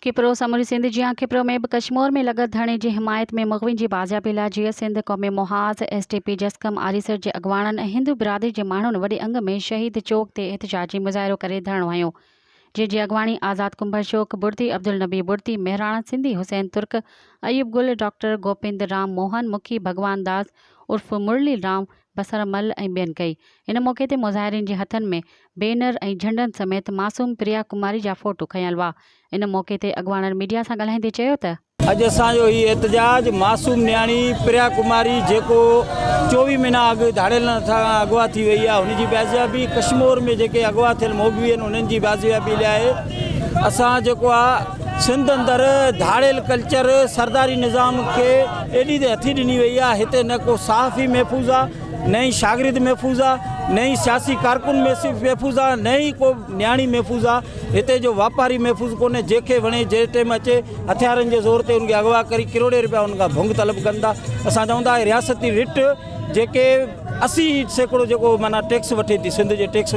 खिपरो समूरी सिंध जी खिपरो में भी कश्मीर में लगत धरणे की हिमायत में मगवी की बाजियाबी लाइ जीअं सिंध क़ौमी मुहाज़ SDP जसकम आरीसर के अगवाणन हिंदू बिरादरी के माण्हुनि वॾे अंग में शहीद चौक ते एहतजाजी मुज़ाहिरो करे धरणो हयो। जी अगवाणी आज़ाद कुंभर शोक बुर्ती अब्दुल नबी बुर्ती मेहराणा सिंधी हुसैन तुर्क अयूब गुल डॉक्टर गोविंद राम मोहन मुखी भगवान दास उर्फ मुरली राम बसरमल ऐं ॿियनि कई। इन मौके ते मुज़ाहिरीन जे हथनि में बैनर ऐं झंडनि समेत मासूम प्रिया कुमारी जा फोटो खयल हुआ। इन मौके ते अगवाणनि मीडिया सां ॻाल्हाईंदे चयो त अज असो ही एहतजाज मासूम न्याणी प्रिया कुमारी जो 24 महीना अग धाड़ेल अगवा थी वही है उनकी बाजियाबी कश्मीर में जो अगवा थियल मोगवी उन्हनि बाजियाबी लाइ असां जेको आहे सिंध अंदर धाड़ेल कल्चर सरदारी निज़ाम के एडी हथी ॾिनी वही है। हिते न को सहाफ़ी महफूज़ आहे न ही शागिर्द महफूज़ आहे न ही सियासी कारकुन महफूज़ आहे न ही को न्याणी महफूज़ आहे। हिते जो वापारी महफूज़ कोन्हे जंहिंखे वणे जे टाइम अचे हथियारनि जे ज़ोर ते उनखे अगवा करी करोड़े रुपया उनखां भुंग तलब कंदा। असां चवंदा रियासती रिट जेके 80% जो माना टैक्स वठे थी सिंध के टैक्स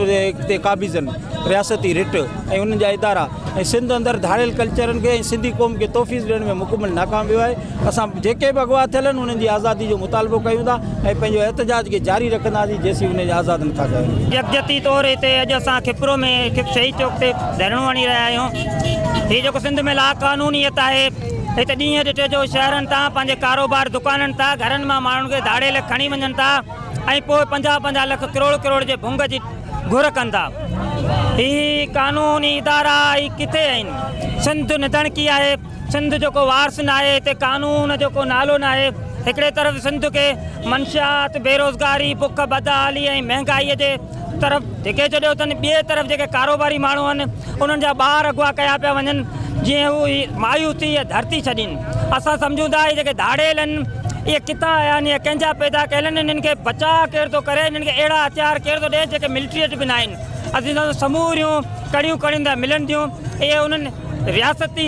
ते काबिज़न रियासती रिट ऐं उन्हनि जा इदारा ऐं सिंध अंदर धाड़ेल कल्चरनि के सिंधी क़ौम के तोहफ़ीज़ ॾियण में मुकमल नाकाम वियो आहे। असां जेके भी अगवा थियल आहिनि उन्हनि जी आज़ादी जो मुतालबो कयूं था ऐं पंहिंजो एहतजाज के जारी रखंदासीं जेसीं उन्हें आज़ाद नथा कयूं। यकजती तौर हिते अॼु असां खिपरो में शहीद चौक ते धरणो हणी रहिया आहियूं। हीअ जेको सिंध में लाक़ानूनियत आहे हिते ॾींहं ॾिठे जो शहरनि तां पंहिंजे कारोबार दुकाननि तां घरनि मां माण्हुनि खे धाड़ेल खणी वञनि था ऐं पोइ 50-50 लख करोड़ जे भुंग जी घुर कनि था। ही कानूनी इदारा ही किथे आहिनि? सिंध निधणकी आहे, सिंध जो वारस न आहे, हिते कानून जो नालो न आहे। हिकिड़े तरफ़ सिंध के मंशियात बेरोज़गारी बुख बदहाली ऐं महांगाईअ जे तरफ़ धिके छॾियो अथनि। ॿिए तरफ़ जेके कारोबारी माण्हू आहिनि उन्हनि जा ॿार अगवा कया पिया वञनि जीअं हू मायूसी या धरती छॾीनि। असां सम्झूं था इहे जेके धाड़ेल आहिनि इहे किथां आया आहिनि, इहे कंहिंजा पैदा कयल आहिनि, इन्हनि खे बचा केरु थो करे, इन्हनि खे अहिड़ा हथियार केरु थो ॾिए जेके मिलिट्री वटि बि न आहिनि। असीं समूरियूं कड़ियूं था मिलनि थियूं। इहे उन्हनि रियासती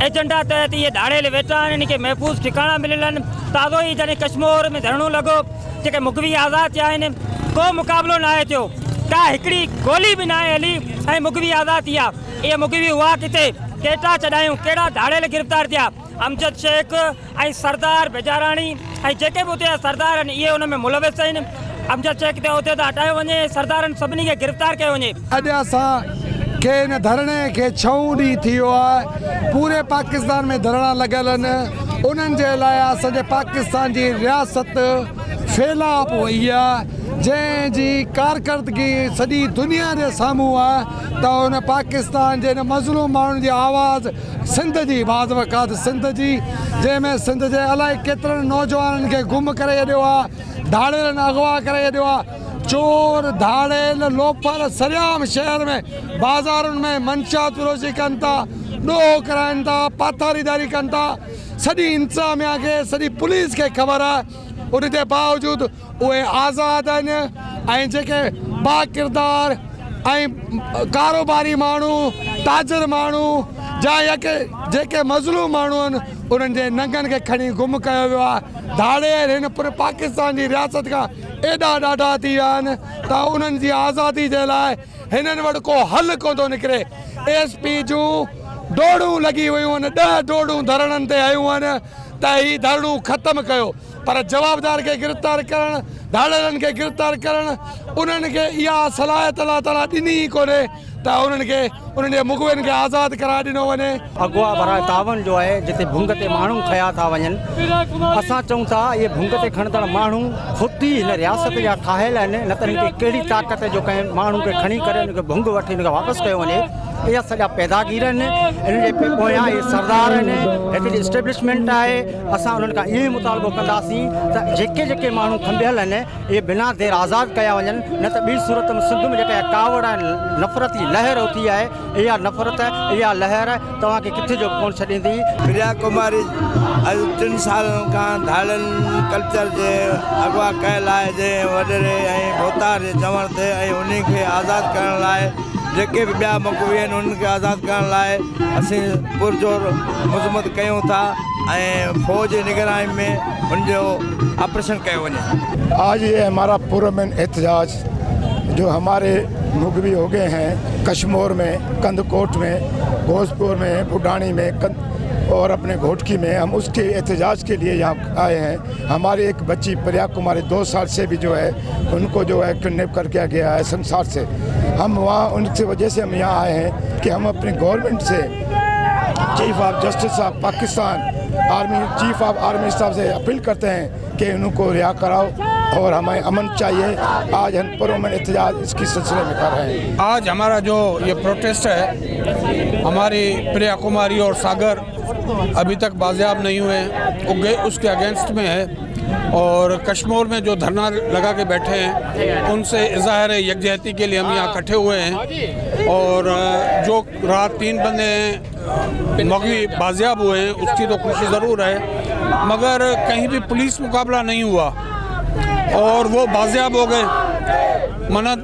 एजेंडा तहत इहे धाड़ेल वेठा आहिनि, इनखे महफ़ूज़ ठिकाणा मिलियल आहिनि। ताज़ो ई जॾहिं कश्मीर में धरणो लॻो जेके मुगवी आज़ादु थिया आहिनि को मुक़ाबिलो न आहे थियो, का हिकिड़ी गोली बि न आहे हली ऐं मुगवी आज़ादु थी आहे। इहे मुगवी हुआ किथे, केतिरा चढ़ायूं, कहिड़ा धाड़ेल गिरफ़्तार थिया। अमजद शेख ऐं सरदार बेजाराणी ऐं जेके बि उते सरदार आहिनि इहे उन में मुलविस आहिनि। अमजद शेख ते उते त हटायो वञे, सरदारनि सभिनी खे गिरफ़्तार कयो वञे। अॼु असां के इन धरणे खे 6 ॾींहं थी वियो आहे, पूरे पाकिस्तान में धरणा लॻल आहिनि। उन्हनि जे लाइ असांजे पाकिस्तान जी रियासत फैलाव वई आहे जंहिंजी कारकर्दगी सॼी दुनिया जे साम्हूं आहे त उन पाकिस्तान जे मज़लूम माण्हुनि जी आवाज़ सिंध जी बाज़ वक़्त सिंध जी जंहिंमें सिंध जे अलाए केतिरनि नौजवाननि खे गुम करे छॾियो आहे, धाड़ेलनि अगवा करे छॾियो आहे। चोर धाड़ेल लोफर सरियाम शहर में बाज़ारुनि में मंशात फरोशी कनि था, ॾोह कराइनि था, पाथारीदारी कनि था। सॼी इंतज़ामिया खे सॼी पुलिस खे ख़बर आहे, उन जे बावजूदि उहे आज़ादु आहिनि ऐं जेके बाकिरदार ऐं कारोबारी माण्हू ताजर माण्हू जा जेके मज़लूम माण्हू आहिनि उन्हनि जे नंगनि खे खणी गुम कयो वियो आहे। धाड़ेल हिन पूरे पाकिस्तान जी रियासत खां एॾा ॾाढा थी विया आहिनि त उन्हनि जी आज़ादी जे लाइ हिननि वटि को हल कोन थो निकिरे। SP जूं दौड़ूं लॻी वियूं आहिनि, 10 दौड़ूं धरणनि ते आयूं आहिनि त ही धरणूं ख़तमु कयो, पर जवाबदार खे गिरफ़्तार करणु, धाड़ेलनि खे गिरफ़्तार करणु उन्हनि खे इहा सलाहियत अल्लाह ताला ॾिनी ई कोन्हे त उन्हनि खे उन्हनि जे मुगवियुनि खे आज़ादु कराए ॾिनो वञे। अगवा बराए तावन जो आहे जिते भुंग ते माण्हू खया था वञनि। असां चऊं था इहे भुंग ते खणंदड़ माण्हू ख़ुदि ई हिन रियासत जा ठाहियल आहिनि, न त हिनखे कहिड़ी ताक़त जो कंहिं माण्हू खे खणी करे हुनखे भुंग वठी हुनखे वापसि कयो वञे। इहा सॼा पैदागीर आहिनि, इन जे पोयां इहे सरदार आहिनि, हिकिड़ी इस्टेब्लिशमेंट आहे। असां उन्हनि खां इहो ई मुतालबो कंदासीं त जेके माण्हू खंभियल आहिनि इहे बिना देर आज़ादु कया वञनि, न त ॿी सूरत में सिंध में जेका कावड़ ऐं नफ़रती लहर उथी आहे इहा नफ़रत इहा लहर तव्हांखे किथे जो कोन छॾींदी। प्रिया कुमारी अॼु 3 सालनि खां धाड़ेल कल्चर जे अगवा कयल आहे जे वॾेरे ऐं भोतार जे चवण ते ऐं उनखे आज़ादु करण लाइ जेके बि ॿिया मुगवी आहिनि उन्हनि खे आज़ादु करण लाइ असीं पुरजोर मुज़मत कयूं था ऐं फ़ौज जी निगरानी में उनजो ऑपरेशन कयो वञे। आज ये हमारा पुरअमन एहतजाज जो हमारे मुगवी हो गए हैं कश्मीर में, कंदकोट में, भोजपुर में, बुडानी में और अपने घोटकी में, हम उसके एहतजाज के लिए यहाँ आए हैं। हमारी एक बच्ची प्रिया कुमारी 2 साल से भी जो है उनको जो है किडनैप करके गया है संसार से। हम वहाँ उनकी वजह से हम यहाँ आए हैं कि हम अपनी गवर्नमेंट से, चीफ ऑफ जस्टिस साहब Pakistan, army chief of army साहब से अपील करते हैं कि उनको रिहा कराओ और हमें अमन चाहिए। आज हम पुरअमन एहतजाज इसकी सिलसिले में कर रहे हैं। आज हमारा जो ये प्रोटेस्ट है, हमारी प्रिया कुमारी और सागर अभी तक बाजियाब नहीं हुए, उसके अगेंस्ट में है। और कश्मीर में जो धरना लगा के बैठे हैं उनसे इज़हार यकजहती के लिए हम यहाँ इकट्ठे हुए हैं। और जो रात 3 बंदे मगवी बाजियाब हुए हैं उसकी तो खुशी ज़रूर है, मगर कहीं भी पुलिस मुकाबला नहीं हुआ और वो बाजियाब हो गए। मना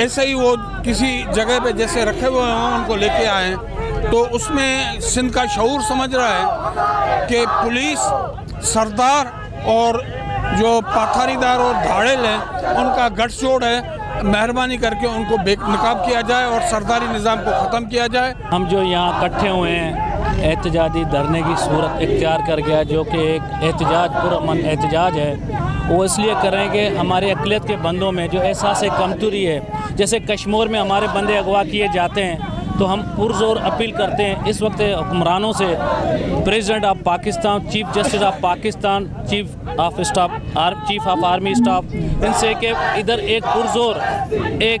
ऐसे ही वो किसी जगह पे जैसे रखे हुए हैं उनको लेके आए, तो उसमें सिंध का शऊर समझ रहा है कि पुलिस, सरदार और जो पाथारीदार और धाड़ेल हैं उनका गठजोड़ है। मेहरबानी करके उनको बेनकाब किया जाए और सरदारी निज़ाम को ख़त्म किया जाए। हम जो यहाँ इकट्ठे हुए हैं एहतजाजी धरने की सूरत इख्तियार कर गया, जो कि एक एहतजाज पुरअमन एहतजाज है, वो इसलिए कर रहे हैं कि हमारे अक़लियत के बंदों में जो एहसास कमतरी है, जैसे कश्मीर में हमारे बंदे अगवा किए जाते हैं, तो हम पुरज़ोर अपील करते हैं इस वक्त हुक्मरानों से, president of Pakistan, chief justice of Pakistan, chief of army staff, इनसे कि इधर एक पुरज़ोर एक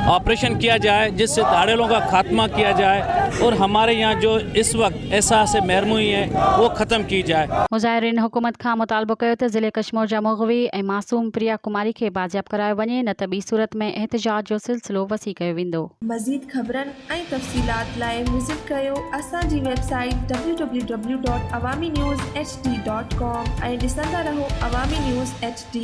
ऑपरेशन किया जाए जिससे धाड़ेलों का खात्मा किया जाए और हमारे यहाँ जो इस वक्त एहसास महरमूई है वो ख़त्म की जाए। मुज़ाहिरीन हुकूमत खां मुतालबो कयो त ज़िले कश्मीर जा मुग़वी ऐं मासूम प्रिया कुमारी खे बाजियाब करायो वञे, न त ॿी सूरत में एहतजाज जो सिलसिलो वसी कयो वेंदो। मज़ीद ख़बरनि ऐं तफ़सीलात लाइ विज़िट कयो असांजी वेबसाइट www.awamiNewsHD.com ऐं ॾिसंदा रहो अवामी न्यूज़ HD।